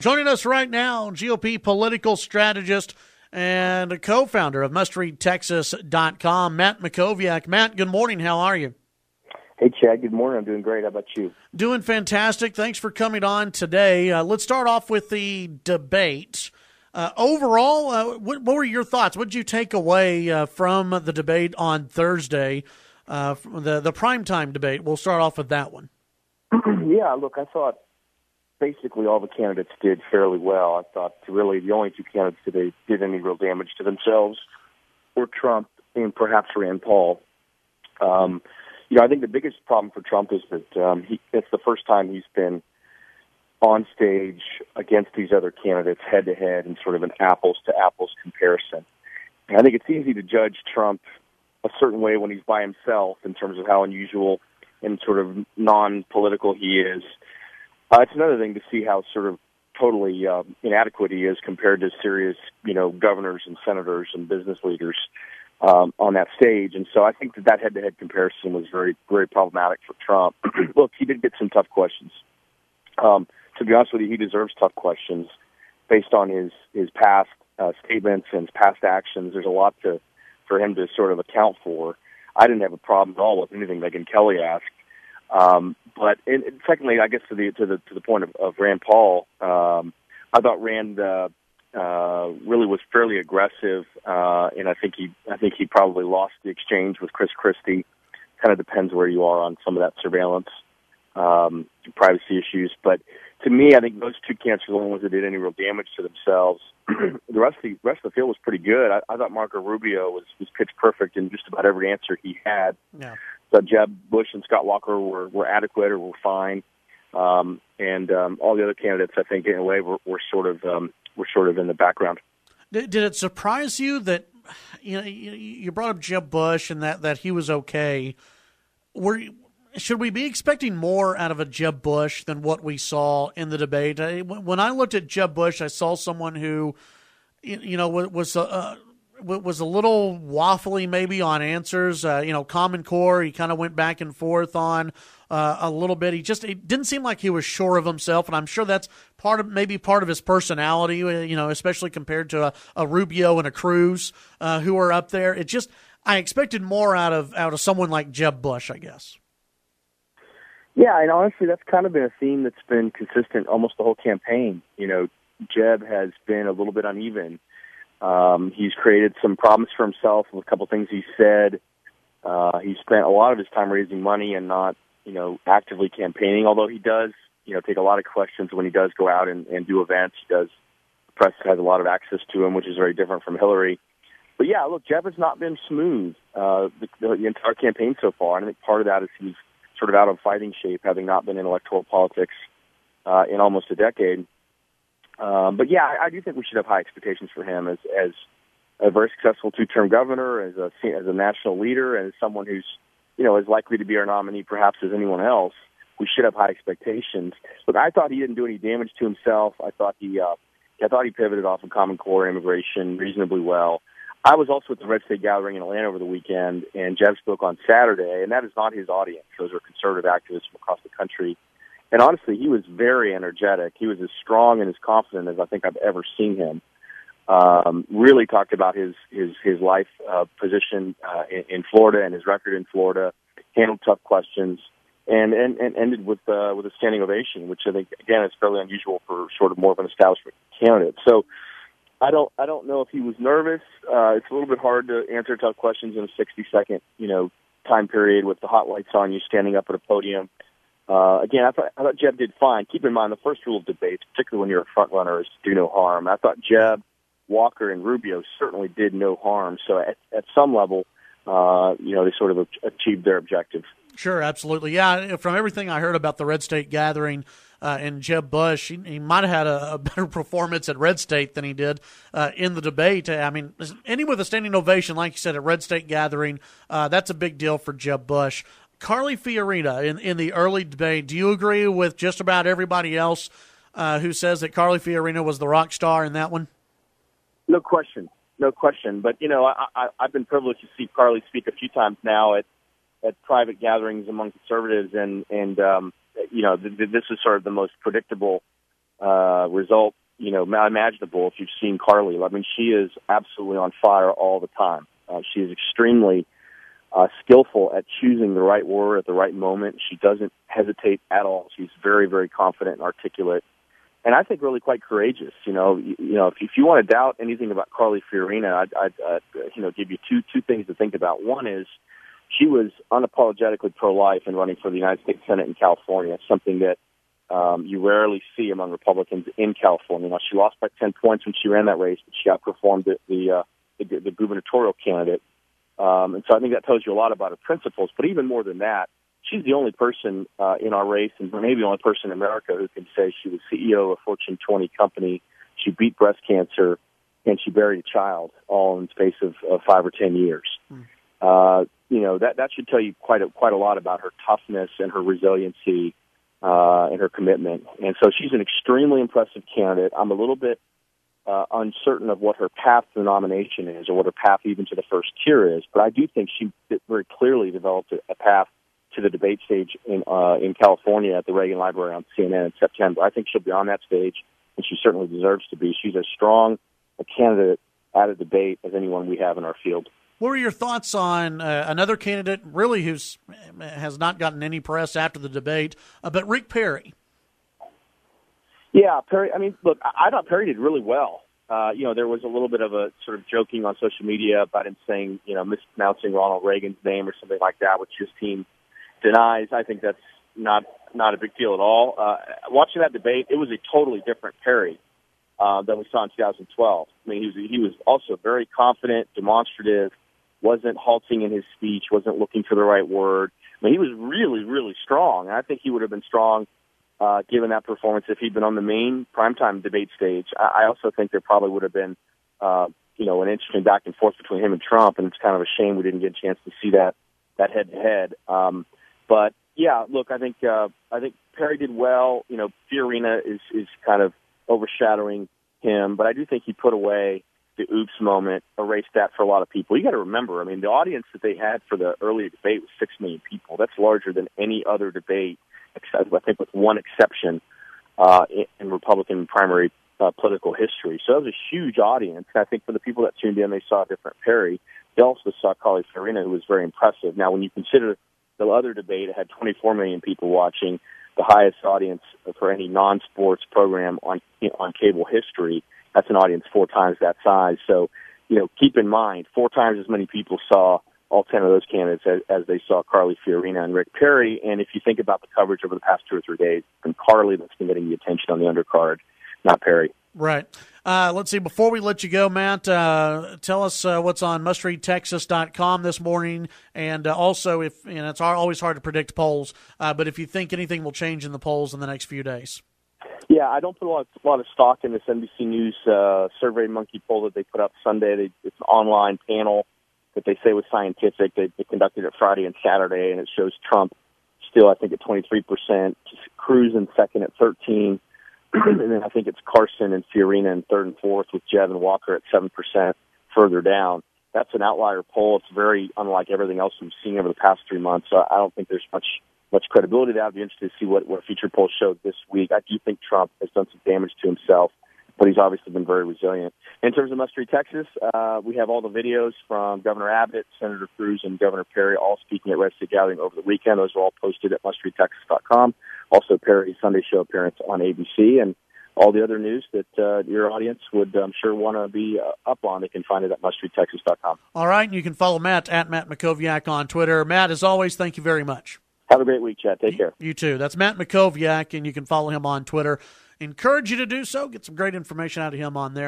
Joining us right now, GOP political strategist and a co-founder of MustReadTexas.com, Matt Mackowiak. Matt, good morning. How are you? Hey, Chad. Good morning. I'm doing great. How about you? Doing fantastic. Thanks for coming on today. Let's start off with the debate. Overall, what were your thoughts? What did you take away from the debate on Thursday, the primetime debate? We'll start off with that one. Yeah, look, I thought basically all the candidates did fairly well. I thought really the only two candidates that did any real damage to themselves were Trump and perhaps Rand Paul. I think the biggest problem for Trump is that it's the first time he's been on stage against these other candidates head-to-head in sort of an apples-to-apples comparison. And I think it's easy to judge Trump a certain way when he's by himself in terms of how unusual and sort of non-political he is. It's another thing to see how sort of totally inadequate he is compared to serious, governors and senators and business leaders on that stage. And so I think that head-to-head comparison was very, very problematic for Trump. Look, he did get some tough questions. To be honest with you, he deserves tough questions based on his past statements and his past actions. There's a lot for him to sort of account for. I didn't have a problem at all with anything Megyn Kelly asked. But secondly, I guess to the point of Rand Paul, I thought Rand really was fairly aggressive, and I think he probably lost the exchange with Chris Christie. Kind of depends where you are on some of that surveillance, privacy issues. But to me, I think those two candidates were the only ones that did any real damage to themselves. The rest of the field was pretty good. I thought Marco Rubio was pitch perfect in just about every answer he had. Yeah. So Jeb Bush and Scott Walker were adequate or were fine, and all the other candidates, I think, in a way, were sort of in the background. Did it surprise you that you brought up Jeb Bush and that he was okay? Should we be expecting more out of a Jeb Bush than what we saw in the debate? When I looked at Jeb Bush, I saw someone who, was a little waffly maybe on answers. Common Core, he kind of went back and forth on a little bit. It didn't seem like he was sure of himself, and I'm sure that's part of his personality. Especially compared to a Rubio and a Cruz who are up there. I expected more out of someone like Jeb Bush, I guess. Yeah, and honestly, that's kind of been a theme that's been consistent almost the whole campaign. Jeb has been a little bit uneven. He's created some problems for himself with a couple things he said. He spent a lot of his time raising money and not, actively campaigning, although he does, take a lot of questions when he does go out and do events. The press has a lot of access to him, which is very different from Hillary. But yeah, look, Jeb has not been smooth the entire campaign so far. And I think part of that is he's sort of out of fighting shape, having not been in electoral politics in almost a decade. But yeah, I do think we should have high expectations for him as a very successful two-term governor, as a national leader, and as someone who's as likely to be our nominee perhaps as anyone else. We should have high expectations. Look, I thought he didn't do any damage to himself. I thought he pivoted off of Common Core immigration reasonably well. I was also at the Red State Gathering in Atlanta over the weekend, and Jeb spoke on Saturday, and that is not his audience. Those are conservative activists from across the country. And honestly, he was very energetic. He was as strong and as confident as I think I've ever seen him. Really talked about his life position in Florida and his record in Florida, handled tough questions, and ended with a standing ovation, which I think, again, is fairly unusual for sort of more of an establishment candidate. So I don't know if he was nervous. It's a little bit hard to answer tough questions in a 60-second, time period with the hot lights on you, standing up at a podium. Again, I thought Jeb did fine. Keep in mind, the first rule of debates, particularly when you're a front runner, is to do no harm. I thought Jeb, Walker, and Rubio certainly did no harm. So at some level, they sort of achieved their objective. Sure, absolutely. Yeah, from everything I heard about the Red State Gathering and Jeb Bush, he might have had a better performance at Red State than he did in the debate. I mean, ending with a standing ovation, like you said, at Red State Gathering, that's a big deal for Jeb Bush. Carly Fiorina in the early debate, do you agree with just about everybody else who says that Carly Fiorina was the rock star in that one? No question. But, I've been privileged to see Carly speak a few times now at private gatherings among conservatives, and this is sort of the most predictable result, imaginable if you've seen Carly. I mean, she is absolutely on fire all the time. She is extremely skillful at choosing the right word at the right moment. She doesn't hesitate at all. She's very, very confident and articulate, and I think really quite courageous. If you want to doubt anything about Carly Fiorina, I'd give you two things to think about. One is she was unapologetically pro-life and running for the United States Senate in California, something that you rarely see among Republicans in California. Now, she lost by 10 points when she ran that race, but she outperformed the gubernatorial candidate. And so I think that tells you a lot about her principles. But even more than that, she's the only person in our race, and maybe the only person in America who can say she was CEO of a Fortune 20 company, she beat breast cancer, and she buried a child, all in the space of 5 or 10 years. That should tell you quite a lot about her toughness and her resiliency and her commitment. And so she's an extremely impressive candidate. I'm a little bit uncertain of what her path to the nomination is, or what her path even to the first tier is. But I do think she very clearly developed a path to the debate stage in California at the Reagan Library on CNN in September. I think she'll be on that stage, and she certainly deserves to be. She's as strong a candidate at a debate as anyone we have in our field. What were your thoughts on another candidate, really, has not gotten any press after the debate, but Rick Perry? Yeah, Perry. I mean, look, I thought Perry did really well. There was a little bit of a sort of joking on social media about him saying, mispronouncing Ronald Reagan's name or something like that, which his team denies. I think that's not a big deal at all. Watching that debate, it was a totally different Perry than we saw in 2012. I mean, he was also very confident, demonstrative, wasn't halting in his speech, wasn't looking for the right word. I mean, he was really, really strong. And I think he would have been strong given that performance if he'd been on the main primetime debate stage. I also think there probably would have been, an interesting back and forth between him and Trump, and it's kind of a shame we didn't get a chance to see that head-to-head. But yeah, look, I think Perry did well. Fiorina is kind of overshadowing him, but I do think he put away the oops moment, erased that for a lot of people. You got to remember, I mean, the audience that they had for the earlier debate was 6 million people. That's larger than any other debate, except I think with one exception in Republican primary political history. So that was a huge audience. And I think for the people that tuned in, they saw a different Perry. They also saw Carly Fiorina, who was very impressive. Now, when you consider the other debate, it had 24 million people watching, the highest audience for any non-sports program on cable history. That's an audience 4 times that size. So, keep in mind, 4 times as many people saw all 10 of those candidates as they saw Carly Fiorina and Rick Perry. And if you think about the coverage over the past 2 or 3 days, it's been Carly that's been getting the attention on the undercard, not Perry. Right. Let's see. Before we let you go, Matt, tell us what's on mustreadtexas.com this morning, and also it's always hard to predict polls, but if you think anything will change in the polls in the next few days. Yeah, I don't put a lot of stock in this NBC News Survey Monkey poll that they put up Sunday. It's an online panel that they say was scientific. They conducted it Friday and Saturday, and it shows Trump still, I think, at 23%, Cruz in second at 13%, and then I think it's Carson and Fiorina in third and fourth, with Jeb and Walker at 7% further down. That's an outlier poll. It's very unlike everything else we've seen over the past 3 months. So I don't think there's much credibility to that. I'd be interested to see what future polls showed this week. I do think Trump has done some damage to himself, but he's obviously been very resilient. In terms of Must Read Texas, we have all the videos from Governor Abbott, Senator Cruz, and Governor Perry all speaking at Red State Gathering over the weekend. Those are all posted at mustreadtexas.com. Also, Perry's Sunday Show appearance on ABC, and all the other news that your audience would, I'm sure, want to be up on. They can find it at mustreadtexas.com. All right, and you can follow Matt at Matt Mackowiak on Twitter. Matt, as always, thank you very much. Have a great week, Chad. Take care. You too. That's Matt Mackowiak, and you can follow him on Twitter. Encourage you to do so. Get some great information out of him on there.